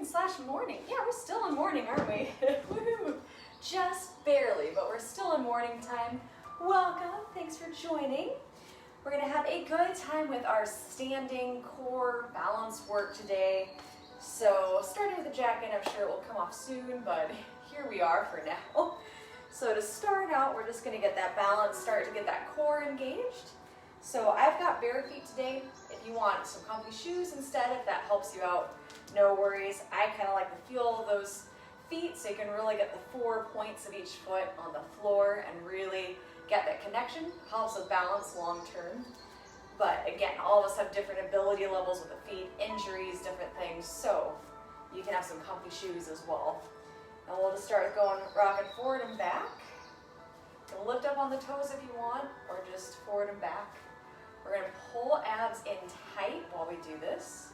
slash morning. Yeah, we're still in morning, aren't we? Woohoo! Just barely, but we're still in morning time. Welcome, thanks for joining. We're gonna have a good time with our standing core balance work today. So starting with the jacket, I'm sure it will come off soon, but here we are for now. So to start out, we're just gonna get that balance, start to get that core engaged. So I've got bare feet today. If you want some comfy shoes instead, if that helps you out, no worries. I kind of like the feel of those feet so you can really get the 4 points of each foot on the floor and really get that connection. Helps with balance long term. But again, all of us have different ability levels with the feet, injuries, different things. So you can have some comfy shoes as well. And we'll just start going rocking forward and back. You can lift up on the toes if you want, or just forward and back. We're going to pull abs in tight while we do this.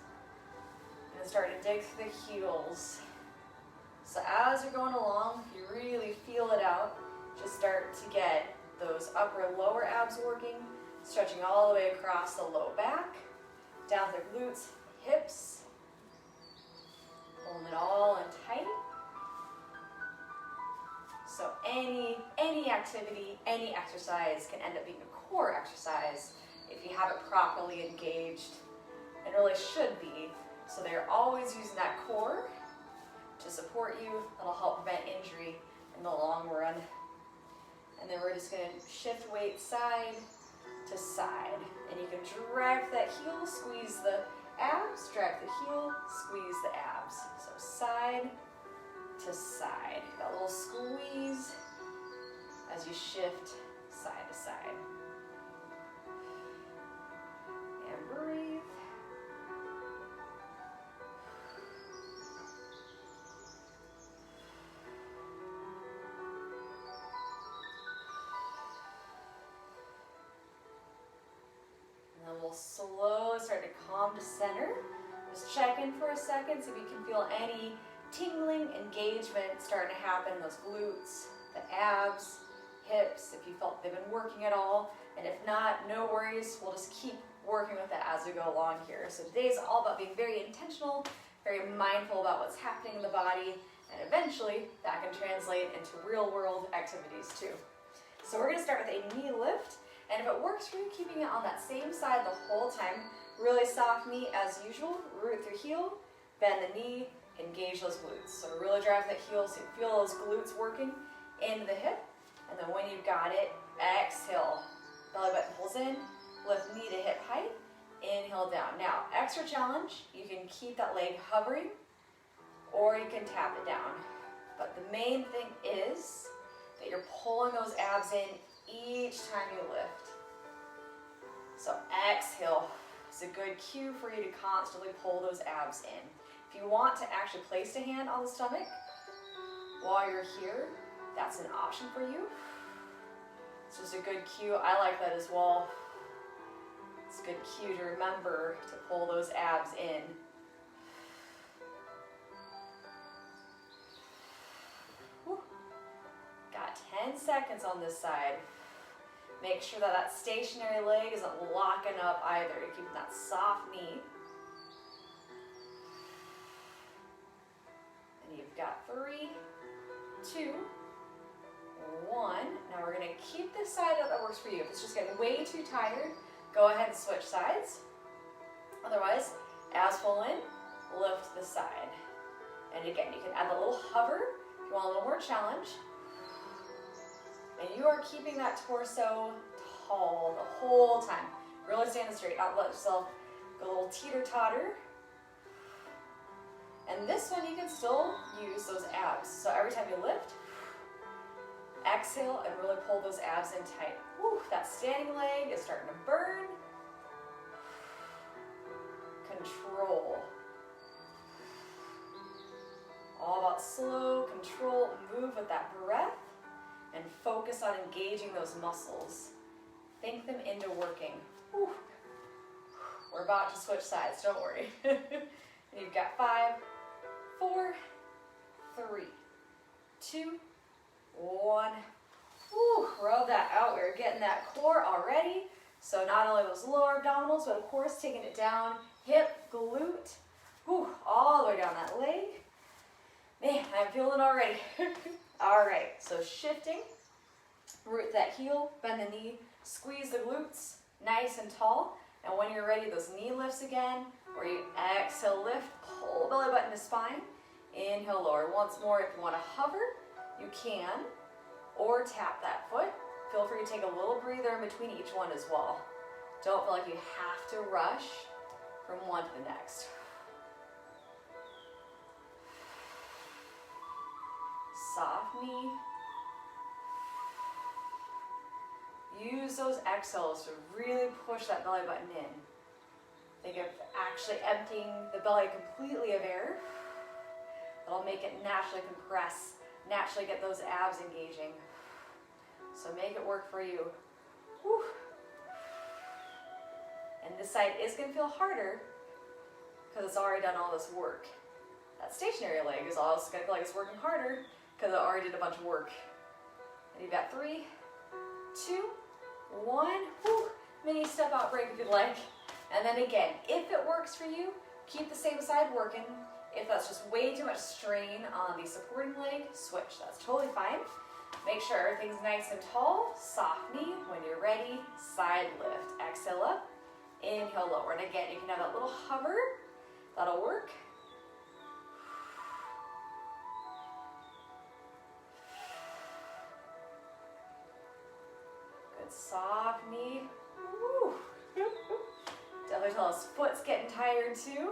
And then start to dig through the heels. So as you're going along, you really feel it out. Just start to get those upper and lower abs working, stretching all the way across the low back, down the glutes, hips. Pulling it all in tight. So any activity, any exercise can end up being a core exercise if you have it properly engaged, and really should be. So they're always using that core to support you. That'll help prevent injury in the long run. And then we're just going to shift weight side to side. And you can drive that heel, squeeze the abs, drive the heel, squeeze the abs. So side to side. That little squeeze as you shift side to side. And breathe. And then we'll slowly start to calm to center. Just check in for a second, see if you can feel any tingling engagement starting to happen, those glutes, the abs, hips, if you felt they've been working at all. And if not, no worries, we'll just keep working with it as we go along here. So today's all about being very intentional, very mindful about what's happening in the body, and eventually that can translate into real world activities too. So we're gonna start with a knee lift, and if it works for you, keeping it on that same side the whole time, really soft knee as usual, root through heel, bend the knee, engage those glutes. So really drive that heel so you feel those glutes working into the hip. And then when you've got it, exhale. Belly button pulls in, lift knee to hip height, inhale down. Now, extra challenge, you can keep that leg hovering or you can tap it down. But the main thing is that you're pulling those abs in each time you lift. So exhale is a good cue for you to constantly pull those abs in. If you want to actually place a hand on the stomach while you're here, that's an option for you. It's just a good cue. I like that as well. It's a good cue to remember to pull those abs in. Whew. Got 10 seconds on this side. Make sure that that stationary leg isn't locking up either. You're keeping that soft knee. You've got 3, 2, 1. Now we're going to keep this side up that works for you. If it's just getting way too tired, go ahead and switch sides. Otherwise, abs pull in, lift the side. And again, you can add a little hover if you want a little more challenge. And you are keeping that torso tall the whole time. Really stand straight. Don't let yourself go a little teeter-totter. And this one you can still use those abs. So every time you lift, exhale and really pull those abs in tight. Woo, that standing leg is starting to burn. Control. All about slow, control, move with that breath and focus on engaging those muscles. Think them into working. Woo. We're about to switch sides, don't worry. And you've got 5, 4, 3, 2, 1. Whew, rub that out. We're getting that core already. So not only those lower abdominals, but of course taking it down, hip, glute, whew, all the way down that leg. I'm feeling it already. All right, so shifting, root that heel, bend the knee, squeeze the glutes, nice and tall. And when you're ready, those knee lifts again, where you exhale, lift, pull belly button to spine. Inhale, lower. Once more, if you want to hover, you can, or tap that foot. Feel free to take a little breather in between each one as well. Don't feel like you have to rush from one to the next. Soft knee. Use those exhales to really push that belly button in. Think of actually emptying the belly completely of air. That'll make it naturally compress, naturally get those abs engaging. So make it work for you. Whew. And this side is going to feel harder because it's already done all this work. That stationary leg is also going to feel like it's working harder because it already did a bunch of work. And you've got 3, 2, 1. Whew. Mini step out break if you'd like. And then again, if it works for you, keep the same side working. If that's just way too much strain on the supporting leg, switch. That's totally fine. Make sure everything's nice and tall. Soft knee. When you're ready, side lift. Exhale up. Inhale, lower. And again, you can have that little hover. That'll work. Good soft knee. Woo. Definitely tell his foot's getting tired too.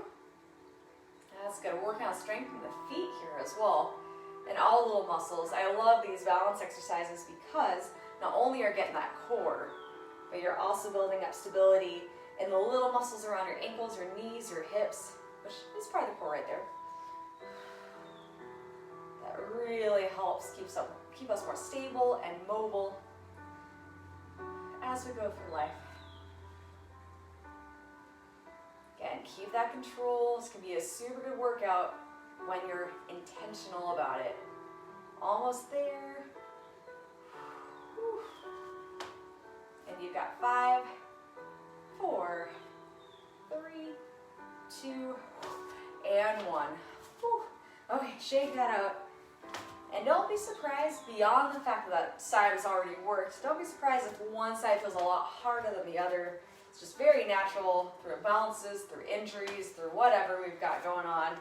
That's good. Working on strengthening the feet here as well. And all little muscles. I love these balance exercises because not only are you getting that core, but you're also building up stability in the little muscles around your ankles, your knees, your hips, which is part of the core right there. That really helps keep us more stable and mobile as we go through life. Again, keep that control. This can be a super good workout when you're intentional about it. Almost there. And you've got 5, 4, 3, 2, and 1. Okay, shake that out. And don't be surprised, beyond the fact that side has already worked, don't be surprised if one side feels a lot harder than the other. It's just very natural through imbalances, through injuries, through whatever we've got going on.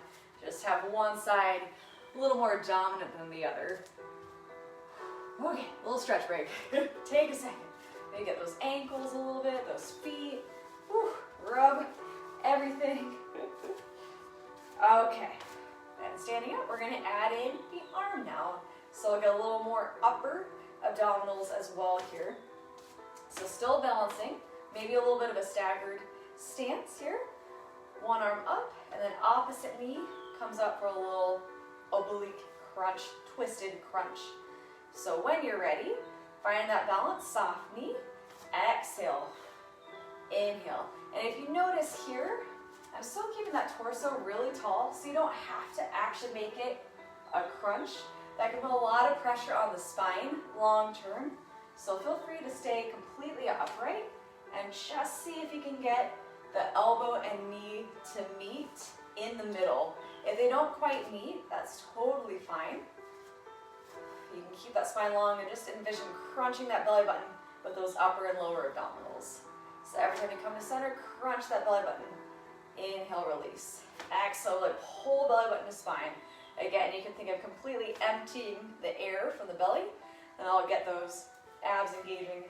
Just have one side a little more dominant than the other. Okay, a little stretch break. Take a second. Maybe get those ankles a little bit, those feet. Whew, rub everything. Okay, and standing up, we're going to add in the arm now. So we'll get a little more upper abdominals as well here. So still balancing, maybe a little bit of a staggered stance here. One arm up, and then opposite knee comes up for a little oblique crunch, twisted crunch. So when you're ready, find that balance, soft knee, exhale, inhale. And if you notice here, I'm still keeping that torso really tall, so you don't have to actually make it a crunch. That can put a lot of pressure on the spine long term. So feel free to stay completely upright and just see if you can get the elbow and knee to meet in the middle. If they don't quite meet, that's totally fine. You can keep that spine long and just envision crunching that belly button with those upper and lower abdominals. So every time you come to center, crunch that belly button. Inhale, release. Exhale, pull belly button to spine. Again, you can think of completely emptying the air from the belly, and I'll get those abs engaging.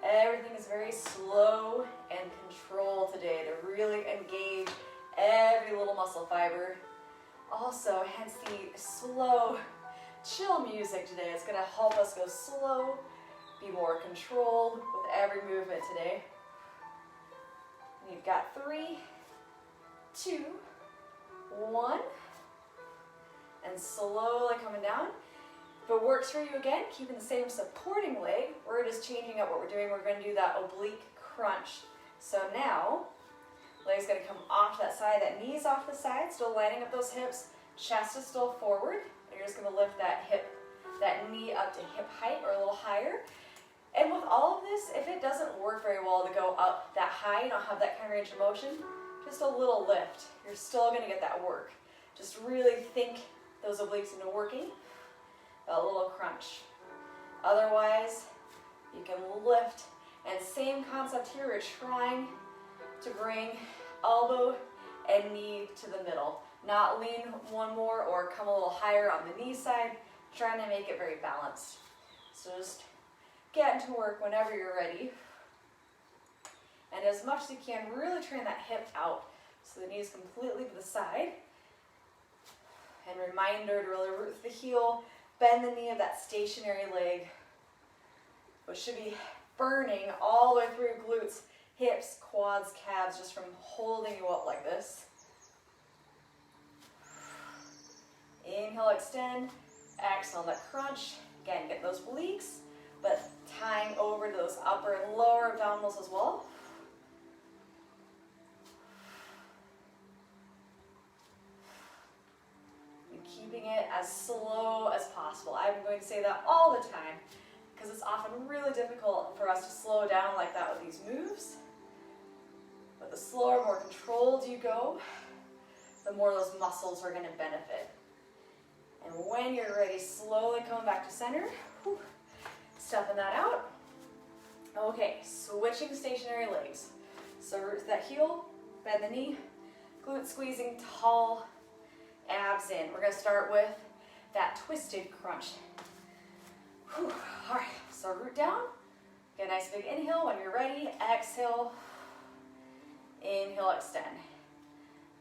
Everything is very slow and controlled today to really engage every little muscle fiber. Also, hence the slow, chill music today. It's going to help us go slow, be more controlled with every movement today. And you've got 3, 2, 1, and slowly coming down. If it works for you again, keeping the same supporting leg, we're just changing up what we're doing. We're going to do that oblique crunch. So now, leg's going to come off that side, that knee's off the side, still lining up those hips, chest is still forward. And you're just going to lift that knee up to hip height or a little higher. And with all of this, if it doesn't work very well to go up that high, you don't have that kind of range of motion, just a little lift. You're still gonna get that work. Just really think those obliques into working, a little crunch. Otherwise, you can lift, and same concept here, we're trying to bring elbow and knee to the middle. Not lean one more or come a little higher on the knee side, trying to make it very balanced. So just get into work whenever you're ready. And as much as you can, really train that hip out so the knee is completely to the side. And reminder to really root the heel, bend the knee of that stationary leg, which should be burning all the way through your glutes, hips, quads, calves, just from holding you up like this. Inhale, extend. Exhale, that crunch. Again, get those obliques, but tying over to those upper and lower abdominals as well. And keeping it as slow as possible. I'm going to say that all the time because it's often really difficult for us to slow down like that with these moves. But the slower, more controlled you go, the more those muscles are going to benefit. And when you're ready, slowly come back to center. Whew. Stepping that out. Okay, switching stationary legs. So root that heel, bend the knee, glute squeezing, tall abs in. We're going to start with that twisted crunch. Whew. All right, so root down. Get a nice big inhale. When you're ready, exhale. Inhale, extend.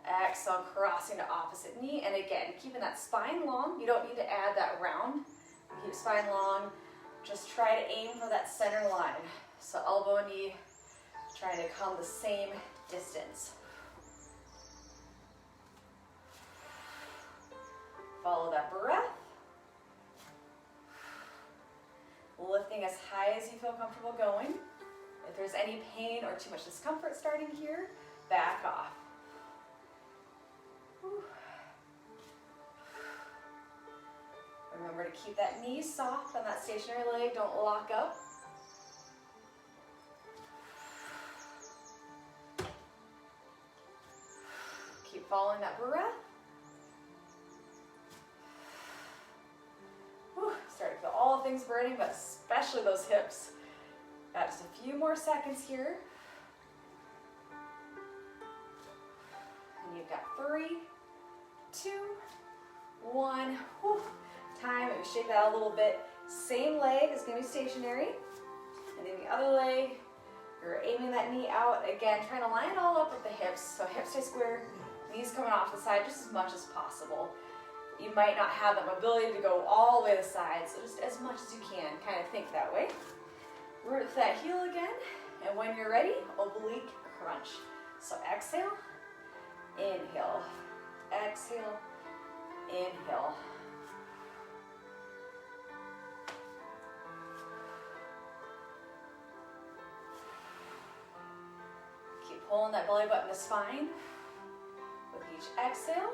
Exhale, crossing to opposite knee. And again, keeping that spine long. You don't need to add that round. Keep spine long. Just try to aim for that center line. So elbow and knee trying to come the same distance. Follow that breath. Lifting as high as you feel comfortable going. If there's any pain or too much discomfort starting here, back off. Remember to keep that knee soft on that stationary leg. Don't lock up. Keep following that breath. Start to feel all things burning, but especially those hips. Got just a few more seconds here. And you've got 3, 2, 1. Whew. Time, maybe shake that out a little bit. Same leg is going to be stationary. And then the other leg, you're aiming that knee out. Again, trying to line it all up with the hips. So hips stay square, knees coming off the side just as much as possible. You might not have that mobility to go all the way to the side, so just as much as you can, kind of think that way. Root that heel again, and when you're ready, oblique crunch. So exhale, inhale, exhale, inhale. Keep pulling that belly button to spine with each exhale.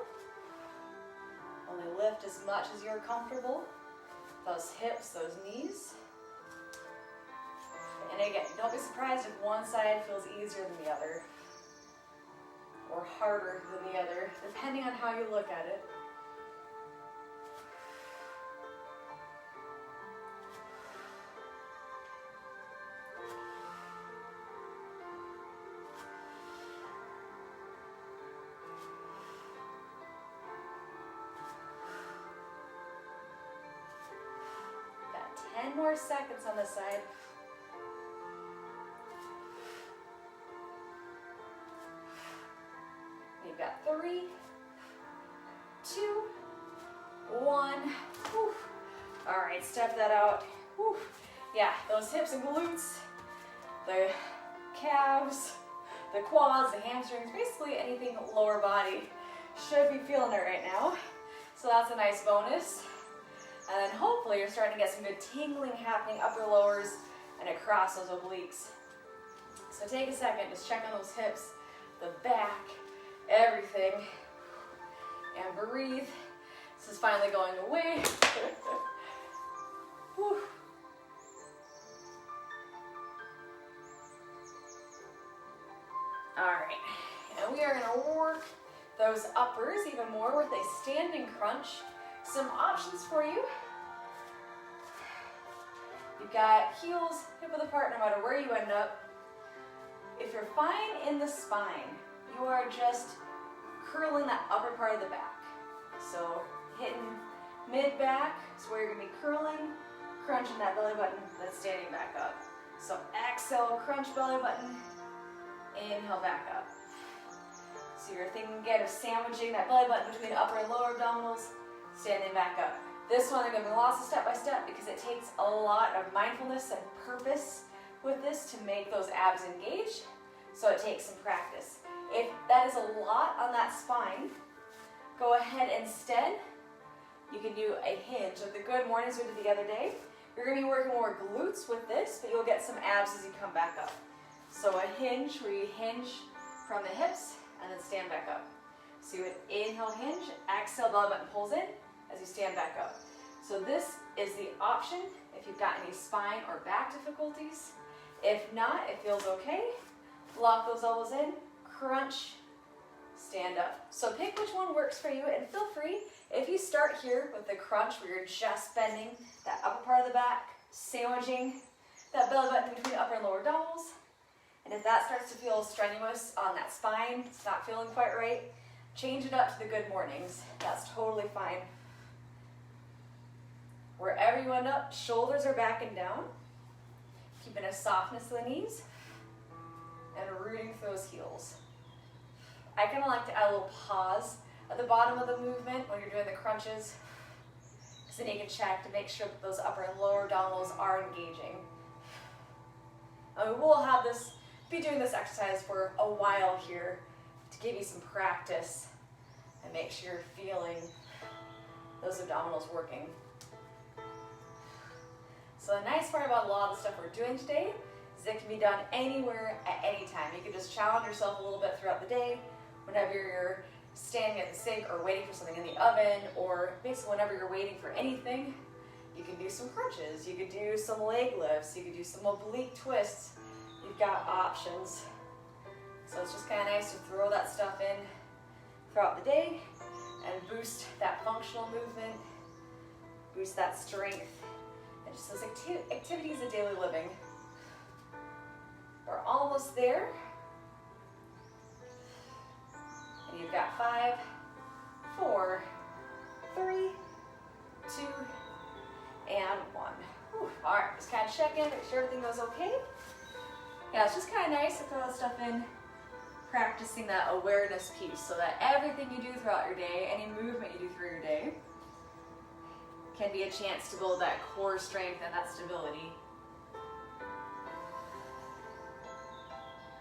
Only lift as much as you're comfortable. Those hips, those knees. And again, don't be surprised if one side feels easier than the other, or harder than the other, depending on how you look at it. Got 10 more seconds on this side. You've got 3, 2, 1. Whew. All right, step that out. Whew. Yeah, those hips and glutes, the calves, the quads, the hamstrings, basically anything lower body should be feeling it right now. So that's a nice bonus. And then hopefully you're starting to get some good tingling happening upper lowers and across those obliques. So take a second, just check on those hips, the back, everything, and breathe. This is finally going away. Whew. All right, and Now we are going to work those uppers even more with a standing crunch. Some options for you. You've got heels hip width apart no matter where you end up. If you're fine in the spine, you are just curling that upper part of the back. So hitting mid-back is where you're going to be curling, crunching that belly button, then standing back up. So exhale, crunch belly button, inhale back up. So you're thinking again of sandwiching that belly button between upper and lower abdominals, standing back up. This one, I'm going to be lots of step by step because it takes a lot of mindfulness and purpose with this to make those abs engage. So it takes some practice. If that is a lot on that spine, go ahead instead. You can do a hinge. Like the good mornings we did the other day. You're going to be working more glutes with this, but you'll get some abs as you come back up. So a hinge where you hinge from the hips and then stand back up. So you would inhale, hinge, exhale, belly button pulls in as you stand back up. So this is the option if you've got any spine or back difficulties. If not, it feels okay. Lock those elbows in, crunch, stand up. So pick which one works for you and feel free, if you start here with the crunch where you're just bending that upper part of the back, sandwiching that belly button between upper and lower abdominals, and if that starts to feel strenuous on that spine, it's not feeling quite right, change it up to the good mornings. That's totally fine. Wherever you end up, shoulders are back and down, keeping a softness to the knees, and rooting through those heels. I kind of like to add a little pause at the bottom of the movement when you're doing the crunches, because then you can check to make sure that those upper and lower abdominals are engaging. And we will be doing this exercise for a while here to give you some practice and make sure you're feeling those abdominals working. So the nice part about a lot of the stuff we're doing today is it can be done anywhere at any time. You can just challenge yourself a little bit throughout the day, whenever you're standing at the sink or waiting for something in the oven, or basically whenever you're waiting for anything. You can do some crunches, you could do some leg lifts, you could do some oblique twists. You've got options. So it's just kind of nice to throw that stuff in throughout the day and boost that functional movement, boost that strength, and just those activities of daily living. We're almost there. And you've got 5, 4, 3, 2, and 1. Whew. All right, just kind of check in, make sure everything goes okay. Yeah, it's just kind of nice to throw that stuff in, practicing that awareness piece so that everything you do throughout your day, any movement you do through your day, can be a chance to build that core strength and that stability.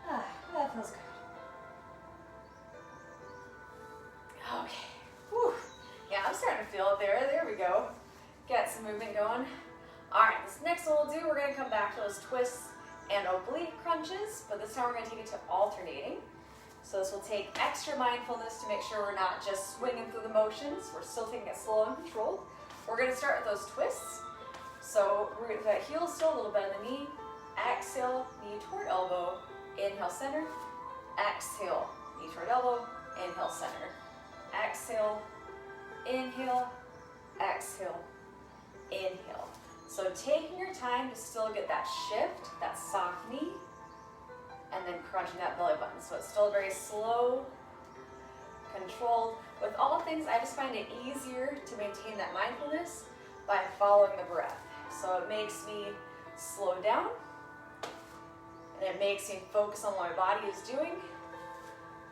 That feels good. Okay. Whew. Yeah, I'm starting to feel it there. There we go. Get some movement going. All right, this next one we'll do, we're going to come back to those twists and oblique crunches, but this time we're going to take it to alternating. So this will take extra mindfulness to make sure we're not just swinging through the motions. We're still taking it slow and controlled. We're going to start with those twists. So we're going to put heels still, a little bit on the knee. Exhale, knee toward elbow. Inhale, center. Exhale, knee toward elbow. Inhale, center. Exhale, inhale, exhale, inhale. So taking your time to still get that shift, that soft knee, and then crunching that belly button. So it's still very slow, controlled. With all things, I just find it easier to maintain that mindfulness by following the breath. So it makes me slow down, and it makes me focus on what my body is doing,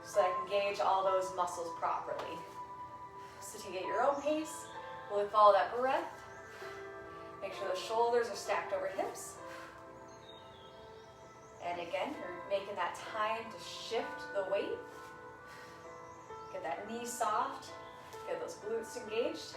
so I can gauge all those muscles properly. So take it at your own pace, really follow that breath. Make sure the shoulders are stacked over hips. And again, you're making that time to shift the weight. Get that knee soft, get those glutes engaged.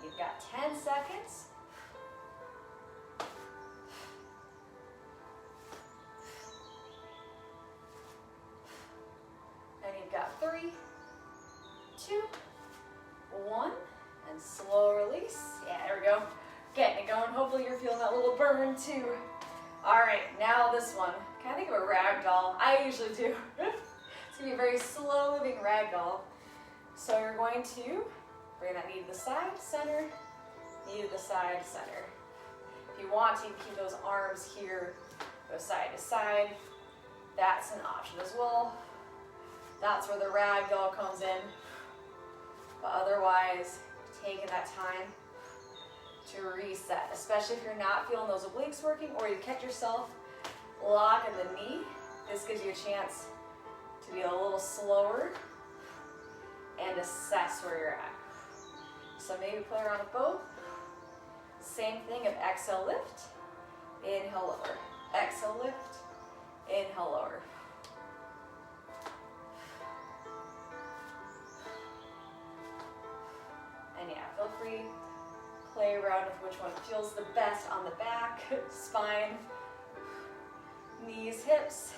You've got 10 seconds. And you've got 3, 2, 1, and slow release. Yeah, there we go. Getting it going. Hopefully you're feeling that little burn too. All right, now this one. Kind of think of a rag doll. I usually do. It's gonna be a very slow moving rag doll. So you're going to bring that knee to the side, center, knee to the side, center. If you want to, you can keep those arms here, go side to side. That's an option as well. That's where the rag doll comes in. But otherwise, taking that time to reset, especially if you're not feeling those obliques working or you catch yourself locking the knee. This gives you a chance to be a little slower and assess where you're at. So maybe play around with both. Same thing of exhale, lift, inhale, lower. Exhale, lift, inhale, lower. And yeah, feel free, play around with which one feels the best on the back, spine, knees, hips.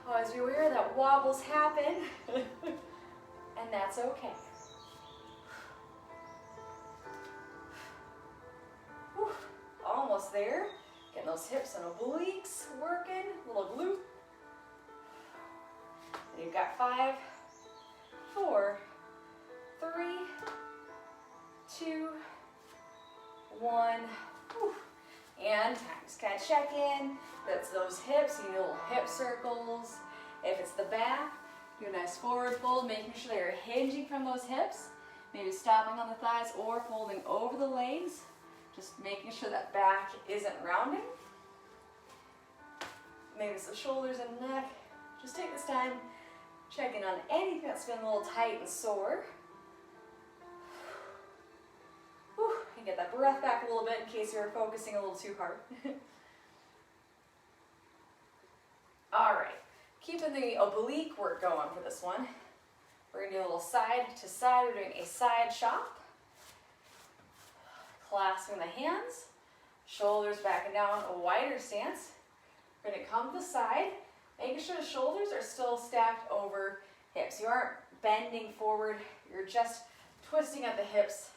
Always be aware that wobbles happen, and that's okay. Whew, almost there. Getting those hips and obliques working, little glute. And you've got 5, 4, 3, 2, 1. Whew. And time. Just kind of check in. That's those hips. You need little hip circles. If it's the back, do a nice forward fold, making sure they're hinging from those hips. Maybe stopping on the thighs or folding over the legs. Just making sure that back isn't rounding. Maybe it's the shoulders and neck. Just take this time, check in on anything that's been a little tight and sore. Whew, and get that breath back a little bit in case you're focusing a little too hard. All right, keeping the oblique work going for this one. We're gonna do a little side to side. We're doing a side chop. Clasping the hands, shoulders back and down, a wider stance. We're gonna come to the side, making sure the shoulders are still stacked over hips. You aren't bending forward, you're just twisting at the hips,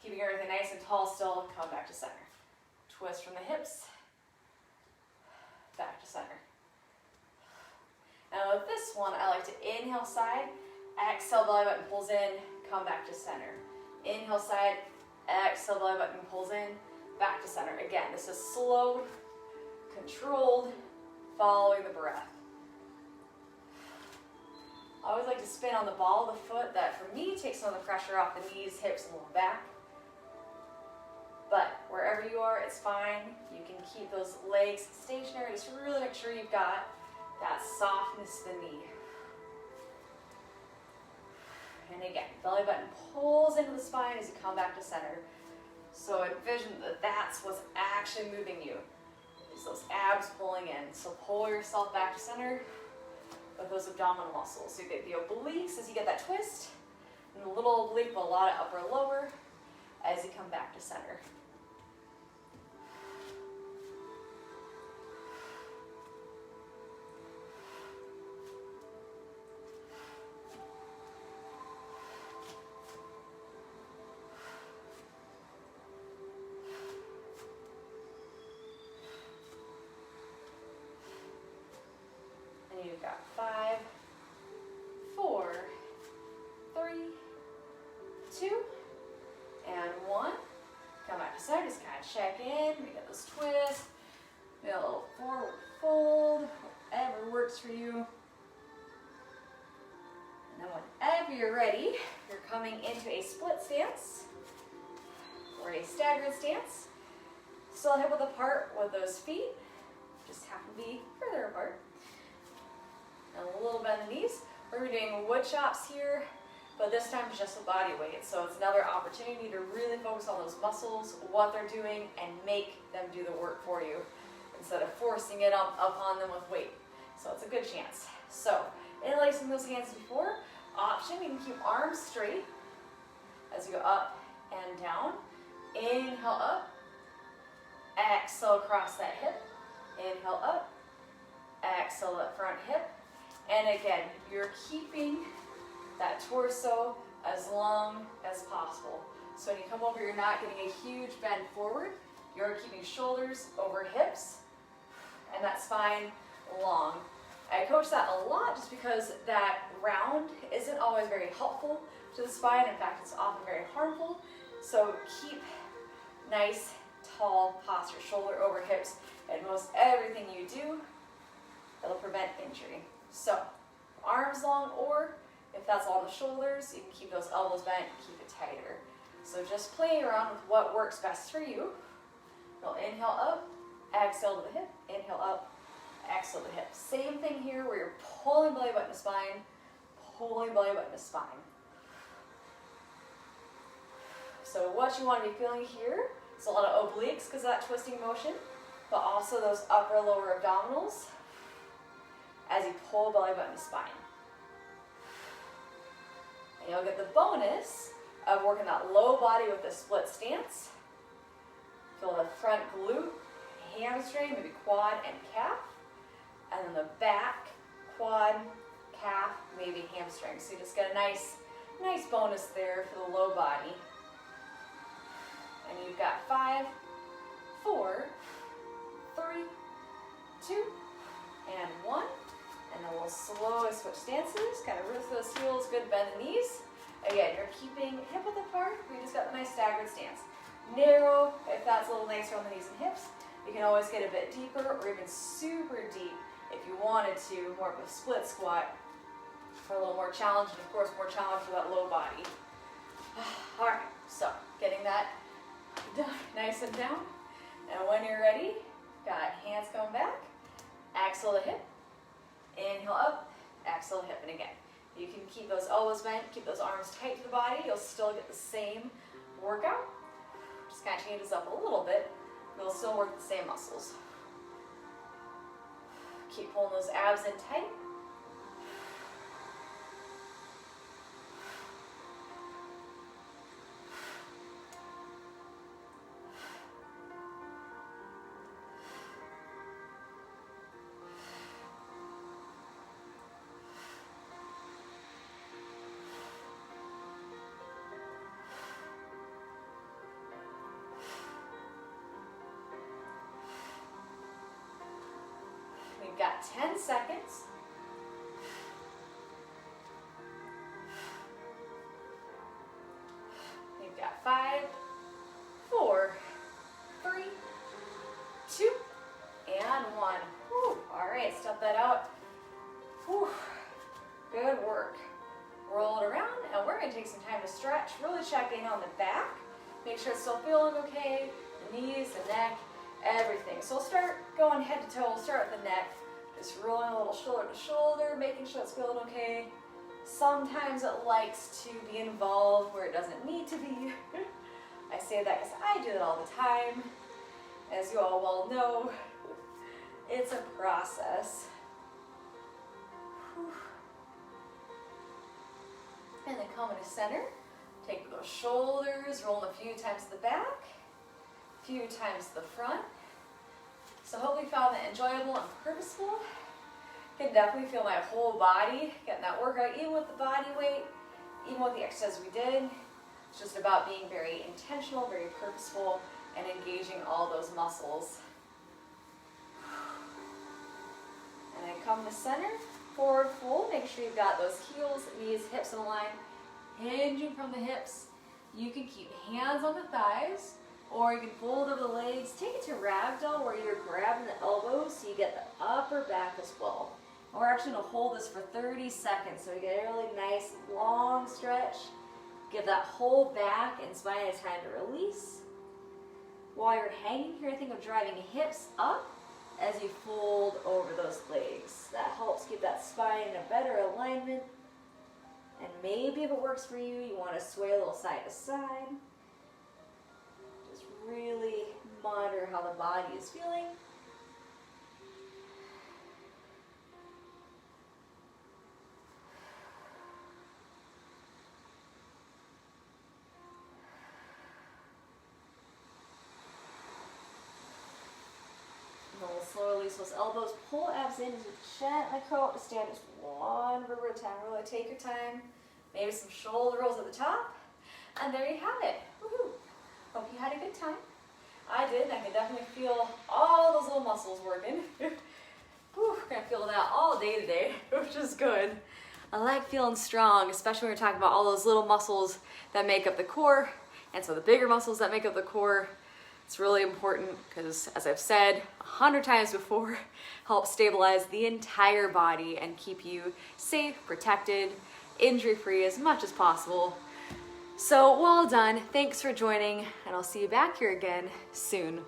keeping everything nice and tall still. Come back to center. Twist from the hips, back to center. Now with this one, I like to inhale side, exhale belly button pulls in, come back to center. Inhale side, exhale belly button pulls in, back to center. Again, this is slow, controlled, following the breath. I always like to spin on the ball of the foot. That for me takes some of the pressure off the knees, hips, and lower back. But wherever you are, it's fine. You can keep those legs stationary. Just really make sure you've got that softness in the knee. And again, belly button pulls into the spine as you come back to center. So envision that that's what's actually moving you. It's those abs pulling in. So pull yourself back to center with those abdominal muscles. So you get the obliques as you get that twist, and the little oblique, but a lot of upper lower as you come back to center. You've got 5, 4, 3, 2, and 1. Come back to side, just kind of check in. We got this twist, maybe a little forward fold, whatever works for you. And then whenever you're ready, you're coming into a split stance or a staggered stance. Still hip width apart with those feet, just happen to be further apart. And a little bend the knees. We're going to be doing wood chops here, but this time it's just with body weight. So it's another opportunity to really focus on those muscles, what they're doing, and make them do the work for you instead of forcing it upon them with weight. So it's a good chance. So interlacing those hands before. Option, you can keep arms straight as you go up and down. Inhale up. Exhale across that hip. Inhale up. Exhale that front hip. And again, you're keeping that torso as long as possible. So when you come over, you're not getting a huge bend forward. You're keeping shoulders over hips and that spine long. I coach that a lot just because that round isn't always very helpful to the spine. In fact, it's often very harmful. So keep nice, tall posture, shoulder over hips, and most everything you do, it'll prevent injury. So arms long, or if that's on the shoulders, you can keep those elbows bent, keep it tighter. So just play around with what works best for you. You'll inhale up, exhale to the hip, inhale up, exhale to the hip. Same thing here where you're pulling belly button to spine, pulling belly button to spine. So what you want to be feeling here is a lot of obliques because of that twisting motion, but also those upper lower abdominals as you pull belly button to spine. And you'll get the bonus of working that low body with the split stance. Feel the front glute, hamstring, maybe quad and calf. And then the back, quad, calf, maybe hamstring. So you just get a nice bonus there for the low body. And you've got 5, 4, 3, 2, and 1. And then we'll slowly switch stances, kind of root those heels, good bend the knees. Again, you're keeping hip width apart, we just got the nice staggered stance. Narrow, if that's a little nicer on the knees and hips. You can always get a bit deeper or even super deep if you wanted to, more of a split squat for a little more challenge, and of course more challenge for that low body. All right, so getting that done, nice and down. And when you're ready, got hands coming back, exhale to hip, inhale up, exhale to hip, and again. You can keep those elbows bent, keep those arms tight to the body, you'll still get the same workout. Just kind of change this up a little bit, you'll still work the same muscles. Keep pulling those abs in tight. We've got 10 seconds. We've got 5, 4, 3, 2, and 1. Whew. All right, step that out. Whew. Good work. Roll it around, and we're gonna take some time to stretch, really check in on the back. Make sure it's still feeling okay, the knees, the neck, everything. So we'll start going head to toe. We'll start with the neck. Just rolling a little shoulder to shoulder, making sure it's feeling okay. Sometimes it likes to be involved where it doesn't need to be. I say that because I do that all the time. As you all well know, it's a process. Whew. And then come into center. Take those shoulders, roll them a few times to the back, a few times to the front. So hopefully you found that enjoyable and purposeful. You can definitely feel my whole body getting that workout, even with the body weight, even with the exercise we did. It's just about being very intentional, very purposeful, and engaging all those muscles. And then come to center, forward fold. Make sure you've got those heels, knees, hips in a line. Hinging from the hips. You can keep hands on the thighs, or you can fold over the legs. Take it to ragdoll where you're grabbing the elbows so you get the upper back as well. And we're actually going to hold this for 30 seconds so we get a really nice long stretch. Give that whole back and spine a time to release. While you're hanging here, think of driving hips up as you fold over those legs. That helps keep that spine in a better alignment. And maybe if it works for you, you want to sway a little side to side. Just really monitor how the body is feeling. And we'll slowly release those elbows, pull abs in as you gently curl up to stand just one vertebra at a time. Really take your time. Maybe some shoulder rolls at the top. And there you have it. Woohoo! Hope you had a good time. I did, and I can definitely feel all those little muscles working. Whew, gonna feel that all day today, which is good. I like feeling strong, especially when we're talking about all those little muscles that make up the core, and so the bigger muscles that make up the core. It's really important because, as I've said 100 times before, help stabilize the entire body and keep you safe, protected, injury-free as much as possible. So well done, thanks for joining, and I'll see you back here again soon.